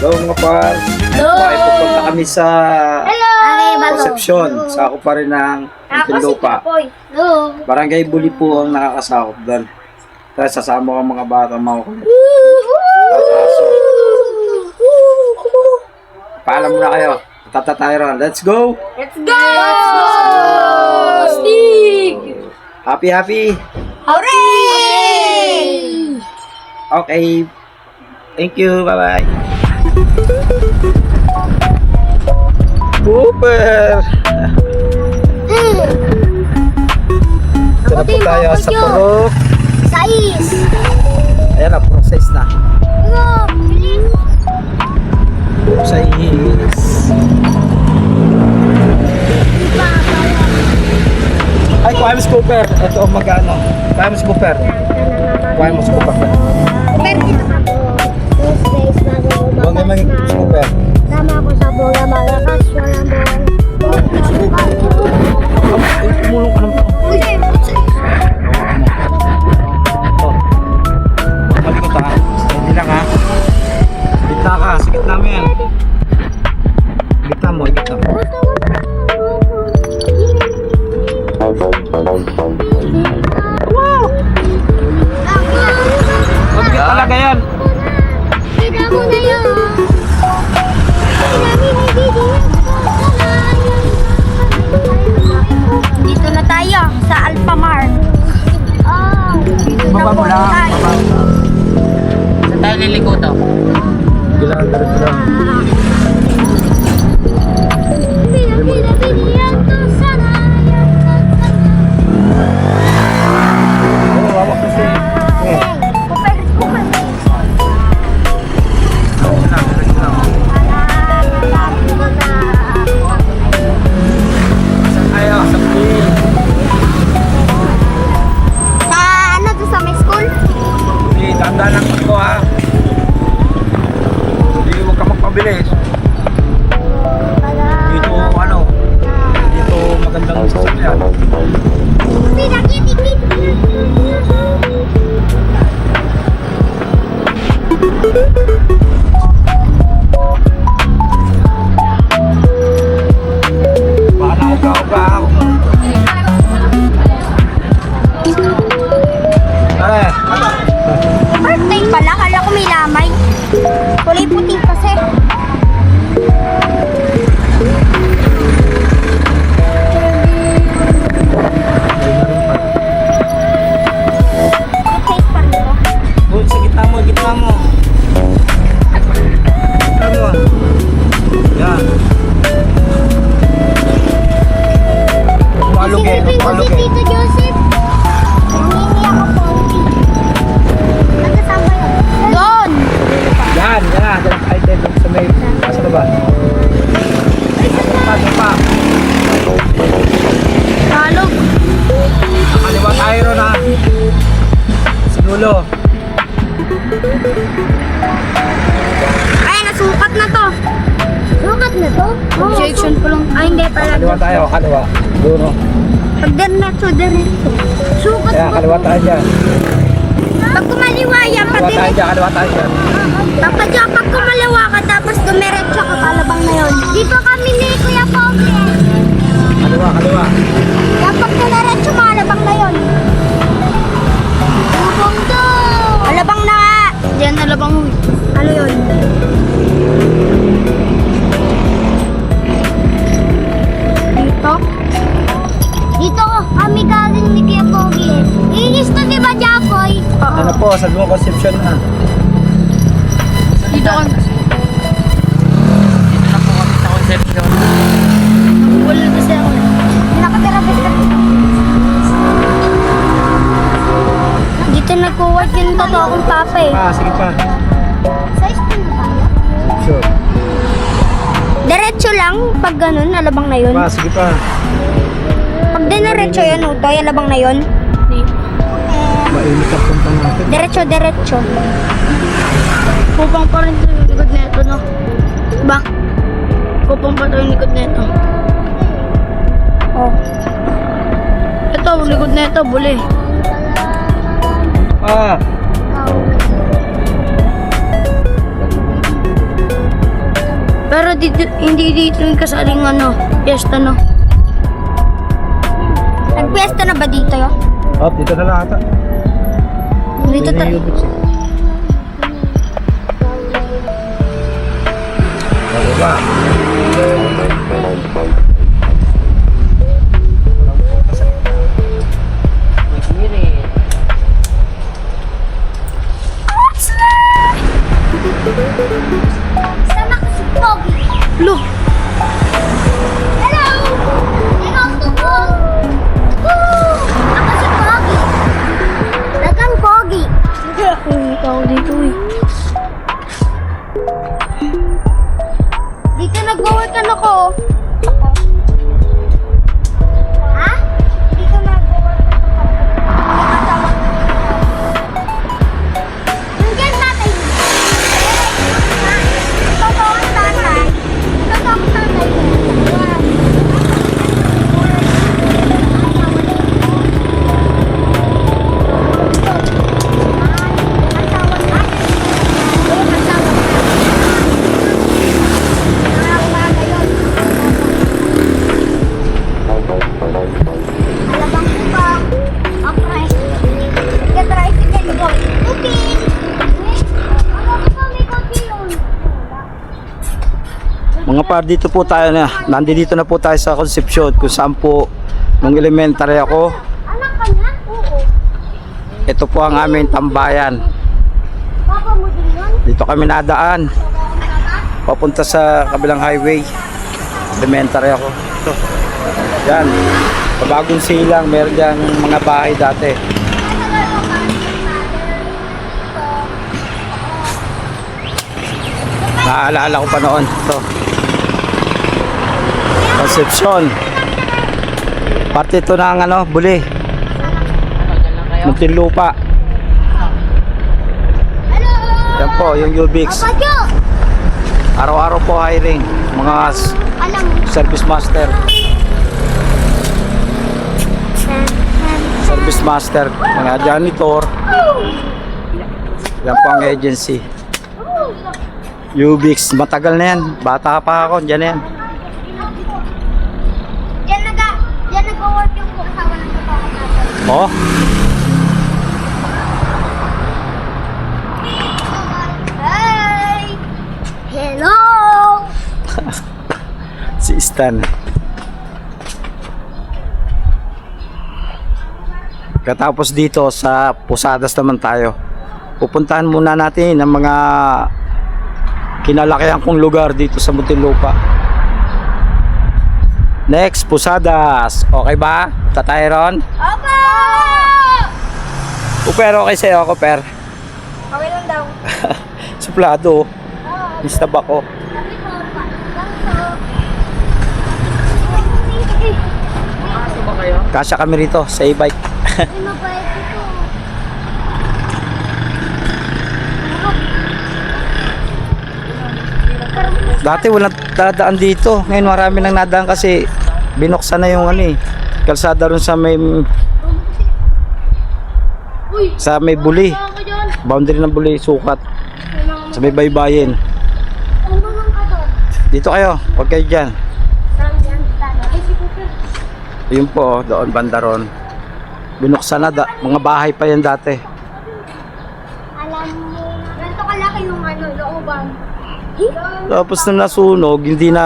Hello mga par. Hello. Bakit pupunta kami sa Hello. Concepcion. Sakop pa rin ng Muntinlupa. Hello. Barangay Buli po ang nakakasakop doon. Kaya sasama ko ang mga bata mga kulit. Paalam muna kayo. Tata tayo ron. Let's go! Let's go. Stig. Happy! Hooray! Okay. Thank you. Bye-bye. Super! Ito na po tayo sa Purok. Sais. Ayan na, Purok 6 na. Hello. Bilis. Purok 6. Ay, kuha mo scooper. Ito ang magano. Kuha mo scooper. Kuha mo scooper. Huwag naman yung scooper. Tama ako sa bola, malakas, walang bola. Ay, tumulong ka naman. Malikot ha. Hindi lang ha. Gitna ka. Sa gitna mo yan. Gitna mo. Gitna mo. Wow! Mabigat talaga yan. Kita mo na yun. Dito na tayo sa Alphamart. Dito na Baba mo po lang. tayo. Baba mo lang. Saan tayo liliko to? Gilaan ka rin lang. Oh, wawak kasi. Oh. Ayo, sabi. Sa ano to sa may school? Hindi, tanda lang ko ha. Hindi, huwag ka magpabilis. Dito, ano, dito magandang sasakyan. Pinakidikit. Baka nauga-uga ako. Ay, Birthday pala, kala ko may lamay. Kulay puti kasi. Okay pa rin to. doon sa gitna mo, gitna mo. Gitna mo. Yan. Palugi, Isipin ko si palugi. Tito Joseph. Nangingi ako po. Nagkasama yun. Doon! Yan, yan. Yan ang item doon sa may nasa labas. Pa. Talog. Nakaliwa tayo ron ha. Sinulo. Ay, nasukat na to. Sukat na to? Objection ko lang. Ay, hindi pala. Kaliwa tayo, kaliwa. Doon o. Pag diretso. Sukat Kaya mo. kaliwa tayo dyan. Pag kumaliwa yan, Kaliwa tayo dyan, kaliwa tayo dyan. pag kumaliwa ka, tapos dumiretso ka, kalabang na yun. Dito kami ni Kuya Pogi. Kaliwa, kaliwa. Kapag dumiretso, kalabang na yun. Lubong to! Alabang na nga! Diyan, alabang. Ano yun? Dito? Dito kami galing ni Kuya Pogi. Inis to, di ba, Japoy? Ano po, sabi mo Concepcion na. Dito ka. Dito na po kami sa Concepcion. Wala kasi ako. Nakatira ba siya? Dito nag-work yung totoo kong papa eh. Sige pa. Sa school na tayo? Sure. Diretso lang pag ganun, alabang na yun. Sige pa. Pag diniretso yun, utoy, alabang na yun. Mainit ang punta natin. Diretso. Kupang pa rin ito yung likod na ito, no? Ba? Kupang pa ito yung likod na ito. Oh. Ito, likod na ito, buli. Pero dito, hindi dito yung kasaling piyesta no. Nagpiyesta na ba dito yo? Oh, dito na lang ata. Dito Yun ta. yung Ubix, eh. Bababa. Sama ko si Pogi. Look. Hello! Ikaw to Pogi. Woo! Ako si Pogi. Dagang Pogi. Sige, ikaw dito eh. Dito nag-workan ako. Ha? Dito nag-workan ako. Nandiyan tatay. Totoo ang tatay. Totoo ang tatay. Alabang kubang. Okay. Nag-tricycle ko. Upin! Alam ko may kopi yun. Mga par, dito po tayo na. Nandito na po tayo sa Concepcion kung saan po nung elementary ako. Anak ka na? Oo. Ito po ang aming tambayan. Papa mo din yun? Dito kami nadaan. Papunta sa kabilang highway. Elementary ako. Ito. Yan. Sa bagong silang, meron dyan mga bahay dati. Naaalala ko pa noon. Ito. Concepcion. Parte ito ng Buli. Tagal lang kayo. Muntinlupa. Hello! Yan po, yung Ubix. Papa Jo! Araw-araw po hiring. Mga Alam mo. service master. Service master. Mga janitor. Yan po ang agency. Ubix. Matagal na yan. Bata pa ako. Diyan na yan. Diyan nag-work yung asawa ng kapatid natin. Oh. Hi! Hello! Si Stan. Katapos dito sa Posadas naman tayo. Pupuntahan muna natin ang mga kinalakihan kong lugar dito sa Muntinlupa. Next, Posadas. Okay ba? Tatay Ron? Opo! Kuper, okay sa'yo, Kuper? Okay lang daw. Suplado. Mista ba ko? Sabi ko, lang po. Kasi ba kayo? Kasya kami rito sa e-bike. Ay, mabait ito. Dati walang dadaan dito. Ngayon marami nang nadaan kasi binuksan na yung kalsada ron sa may Buli. Ako dyan. Boundary ng Buli, sukat. Sa may baybayin. Umangang ka doon. Dito kayo, huwag kayo dyan. Saan yan? Ay, si Cooper. Yun po, doon banda ron. Binuksan na, mga bahay pa yan dati. Alam mo, ganito kalaki yung looban. Tapos na nasunog, hindi na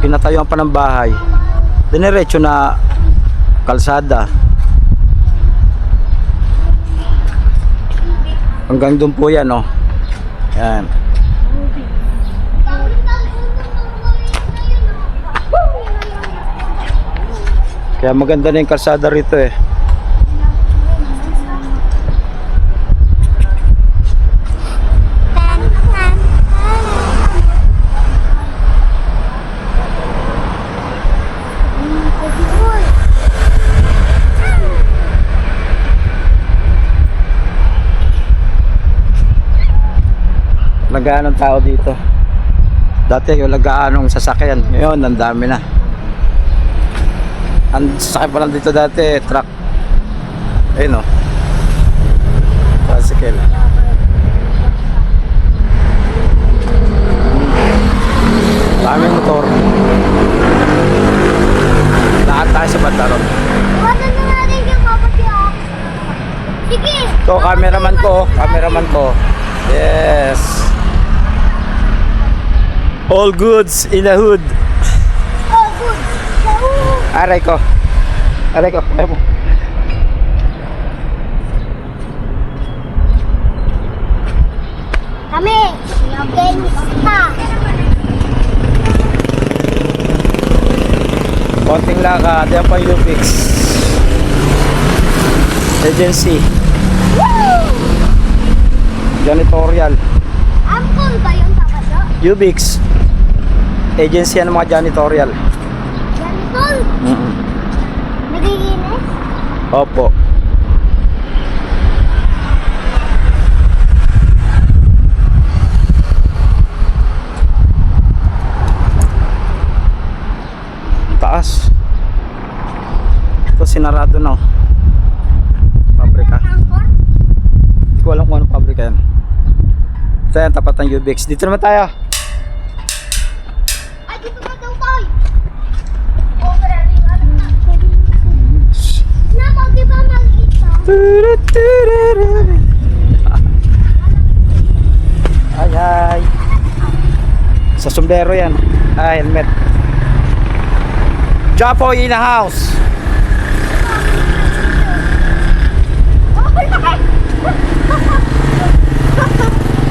pinatayuan pa ng bahay. Dinerecho na kalsada. Hanggang doon po yan, oh. Yan. Kaya maganda na yung kalsada rito eh. Lagaan ng tao dito. Dati yung lagaan ng sasakyan. Ngayon, ang dami na. Ang sasakyan pa lang dito dati, truck. Ayun o. Tricycle. ko, cameraman ko. Yes. All goods in the hood. Oh, good. Aray ko. Aray ko. Ayaw mo. Kami, gangsta. Konting lakad. Yan pa yung Ubix. Agency. Woo! Janitorial. Ampon ba yung tapaso? Ubix. Agency yan ng mga janitorial. Ganitol. Nagiginis? Opo. Taas. Ito sinarado na. Pabrika. Angkor? Hindi ko alam kung anong pabrika yan. Ito yan, tapat ng Ubix. Dito naman tayo. Ay, dito ka daw tayo. Over Naman, di ba maliit to? Ay, ay. Sa sombrero yan. Ah, helmet. Chapoy in the house.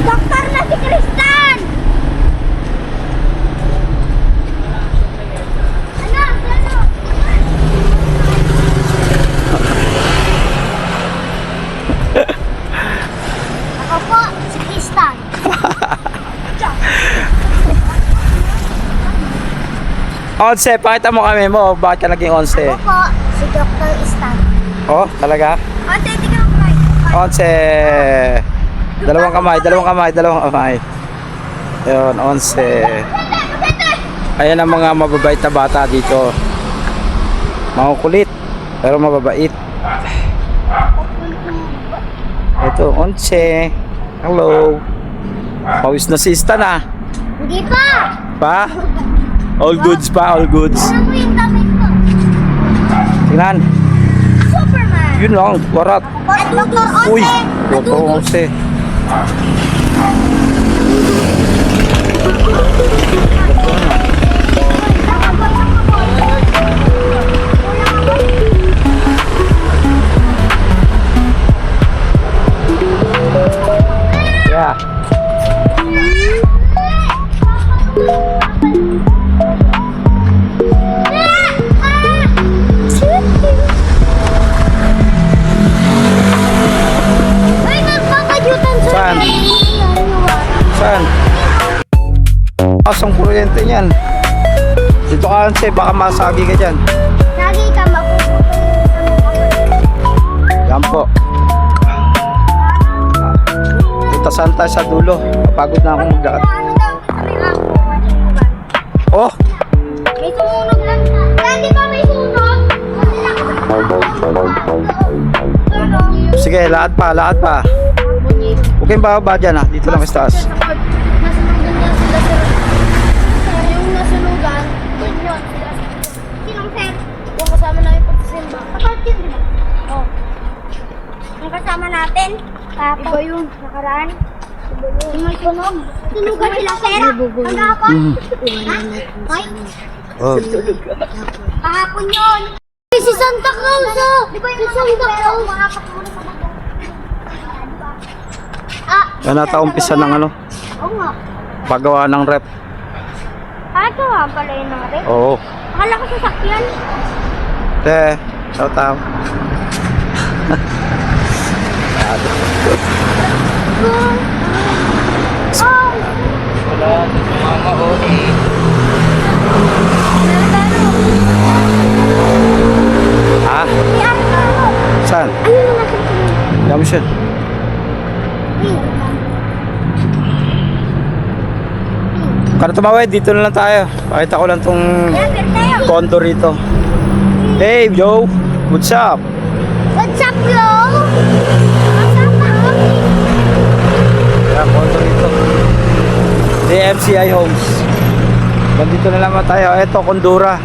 Doktor na si Kristan! Ano? Ako po, si Kristan. Onse, pakita mo kami mo. Bakit ka naging onse? Ako po, si Dr. Stan. Oh, talaga? Ate, hindi ka kumay. Onse. Dalawang kamay. Ayun, onse. Ayan ang mga mababait na bata dito. Makukulit, pero mababait. Ito, onse. Hello. Pawis na si Stan ah. Hindi pa! Pa? All goods pa, all goods. Ano mo yung damit ko? Tingnan. Superman! Yun lang, warat. At Dr. Onse! Uy, Dr. Onse. Yeah. Ay, nagpapadyutan sa Saan? Saan? Asang kuryente niyan. Dito ka Onse, baka masagi ka dyan. Lagi ka mapuputol. Yan po. Tutasan tayo sa dulo. Pagod na akong maglakad. Ano daw kami ako? Oh! May sumunog lang. Dati ba may sunog? Sige, lahat pa. Huwag kayong bababa dyan ha. Dito lang sa taas. Nasunugan niya sila sir. Yung nasunugan, yun yun. Sinong sir? Yung kasama namin pagsisimba. Kapatid yun, di ba? Oo. Yung kasama natin. Iba yun. Nakaraan. Yung may sunog. Sunugan sila sir. Ano ako? Ha? Ay? Oh. Kahapon yun. Si Santa Claus oh! Di ba yung Santa Claus? Makakapuna sa bubong. Ah! Yan nata umpisa ng ano, Oo nga. paggawa ng rep. Ah, ito nga pala yun ng rin. Oo. Akala ko sasakyan. Te, tao. Oh! Wala, mama Ori. Ah, saan? Ano na nasa Dami siya. Para tumawid, dito na lang tayo. Pakita ko lang tong condo rito. Hey, yo! What's up? What's up, yo? What's up, bro? Yan, condo rito. DMCI Homes. Nandito na naman tayo. Ito, Kondura.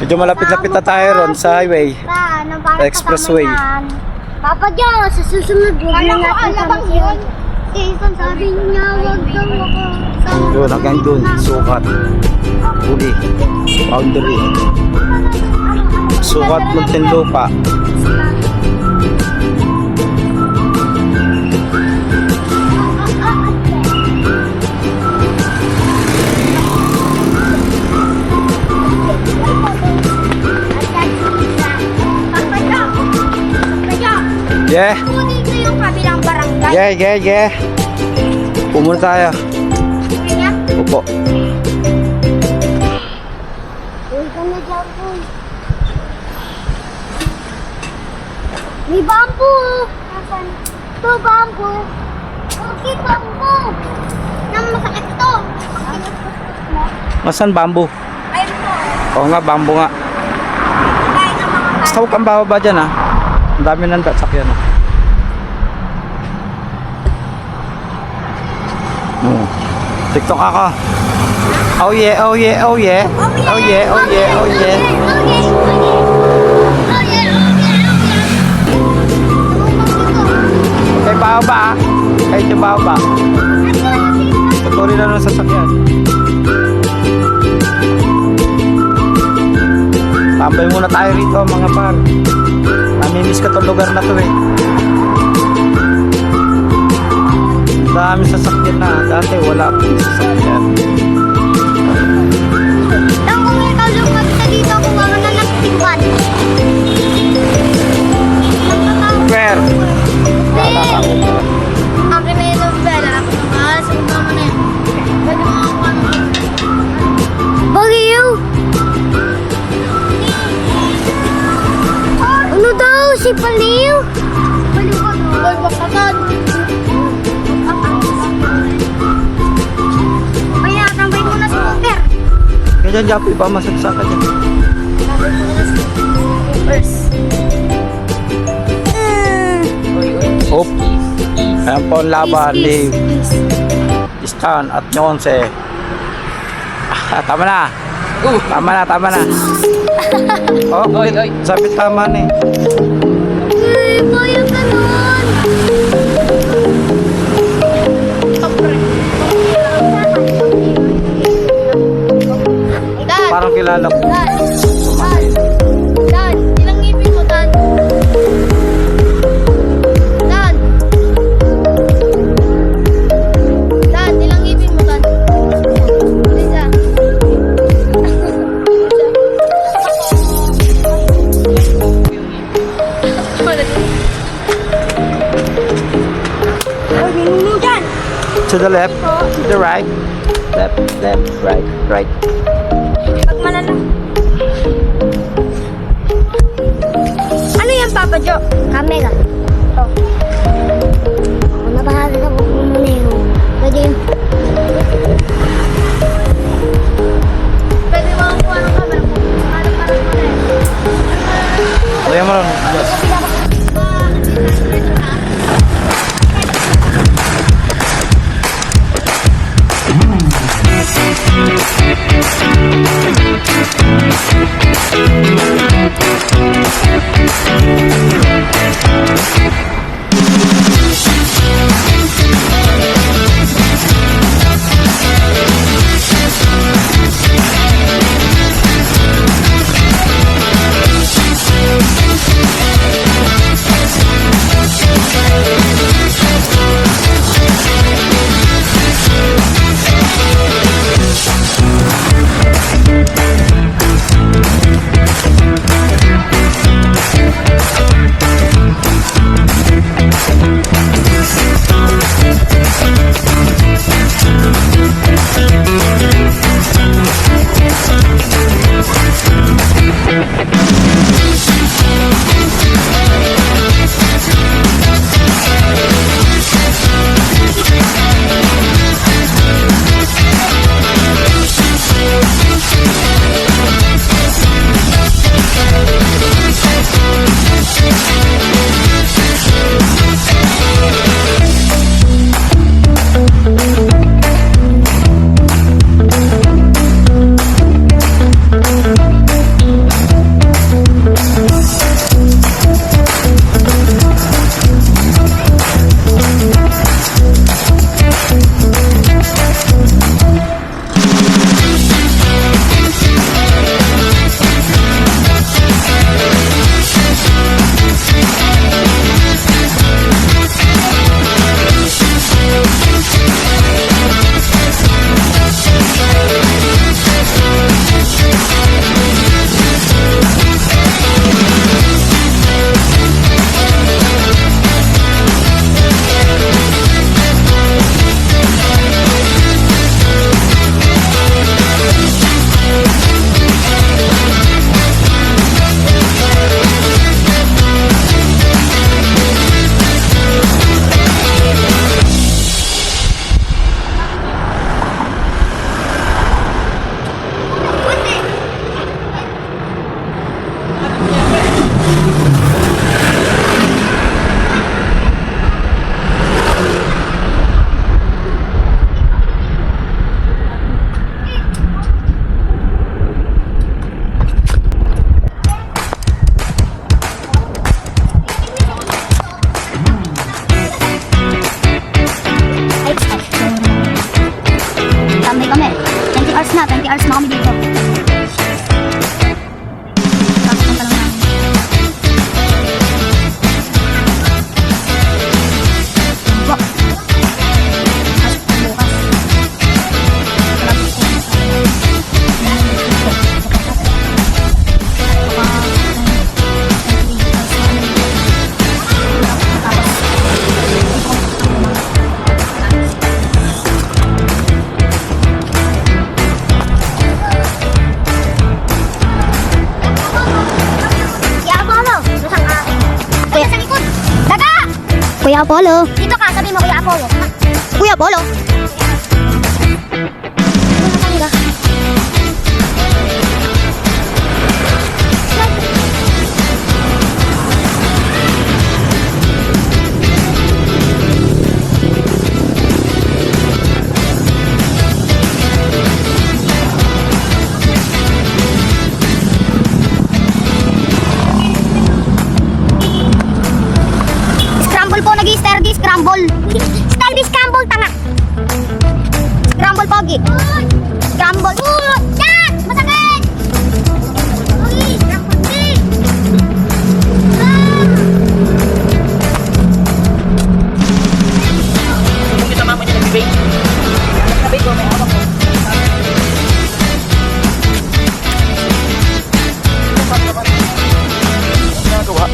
Medyo malapit-lapit na tayo ron sa highway. Sa expressway. Papa Joe, sa susunod, huwag na natin kami yun. Jason, sabi niya, huwag daw ako. Doon, hanggang doon. Sukat. Huli. Boundary. Sukat Muntinlupa. Yeah. Dito yung kabilang barangay. Yeah. Pumunta tayo. Kanya? Opo. Uy, kanya dyan po. May bamboo. Nasaan? Ito, bamboo. Okay, bamboo. Nang masakit to. Masan bamboo? Ayun po. Oo nga, bamboo nga. Kahit ang mga Basta huwag kang bababa dyan ha. Ang dami ng sakyan ha. TikTok ako. Oh yeah. Kay bababa ha. Kay bababa. Patuloy na ng sasakyan. Tambay muna tayo rito mga par. Namimiss ka tong lugar na to eh. Ang dami sasakyan na. Dati wala pong sasakyan. Nang kung ikaw lumagta dito, kuha ka na ng timban. Where? Akin na yung novela. Ako naman, sa mama na yan. Pwede mo ako ano. Bagyo! Ano daw? Si Paliw? Paliw ka no? Ay, bakatan. Kaya, tambay mo na sa scooter. Ganyan Japo, iba masagsakan dyan. Tambay mo na sa scooters. Hop. Ayan po ang laban ni Stan at Nyonse. Tama na. Tama na. Oh, Oy. sabi tama na eh. Ay, bayang ka nun. Dan, Parang kilala ko. Dan, ilang ngipin mo, Dan? Dan, ilang ngipin mo, Dan? Isa. Ay, minum mo dyan. To the left, to the right. Left, right. Pag malala. Ano yan, Papa Jo? Camera. Ito. Ako na bahagi ka kung muna yun. Pwede yun. Pwede mo kuha ng camera mo. Parang mo na yun. Kaya mo lang. Yes. Kuya Apollo. Dito ka, sabi mo Kuya Apollo. Kuya Apollo. Scramble po, nag-i-sturdy, scramble. Sturdy, scramble, tanga. Scramble, pogi. Scramble. Yan! Masakit! Uy, scramble, di. Kung kasama mo niya nagbibig. Sabi ko, may hawak ko. Nagawa.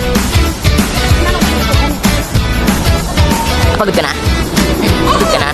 Pagod ka na? Pagod ka na?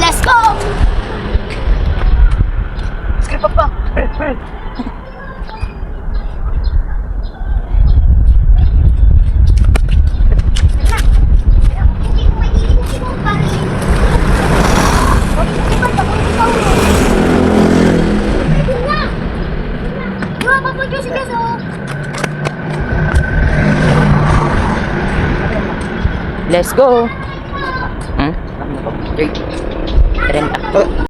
Let's go! Script up pa. Let's go. Hmm? 30. 30.